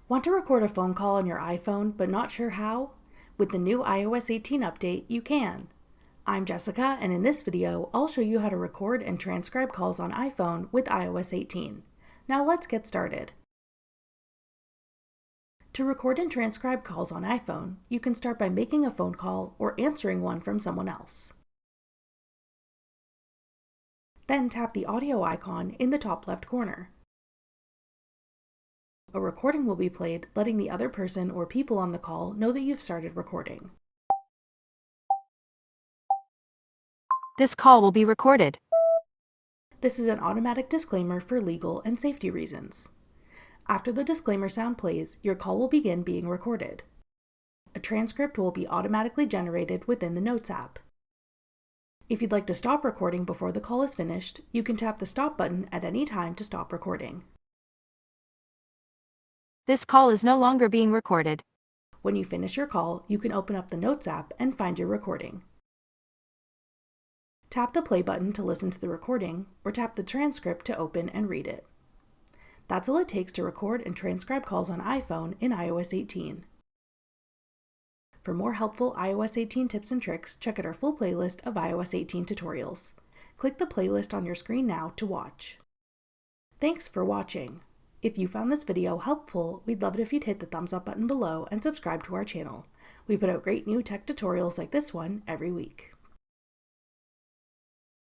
Want to record a phone call on your iPhone but not sure how? With the new iOS 18 update, you can. I'm Jessica, and in this video, I'll show you how to record and transcribe calls on iPhone with iOS 18. Now let's get started. To record and transcribe calls on iPhone, you can start by making a phone call or answering one from someone else. Then tap the audio icon in the top left corner. A recording will be played, letting the other person or people on the call know that you've started recording. This call will be recorded. This is an automatic disclaimer for legal and safety reasons. After the disclaimer sound plays, your call will begin being recorded. A transcript will be automatically generated within the Notes app. If you'd like to stop recording before the call is finished, you can tap the stop button at any time to stop recording. This call is no longer being recorded. When you finish your call, you can open up the Notes app and find your recording. Tap the play button to listen to the recording, or tap the transcript to open and read it. That's all it takes to record and transcribe calls on iPhone in iOS 18. For more helpful iOS 18 tips and tricks, check out our full playlist of iOS 18 tutorials. Click the playlist on your screen now to watch. Thanks for watching. If you found this video helpful, we'd love it if you'd hit the thumbs up button below and subscribe to our channel. We put out great new tech tutorials like this one every week.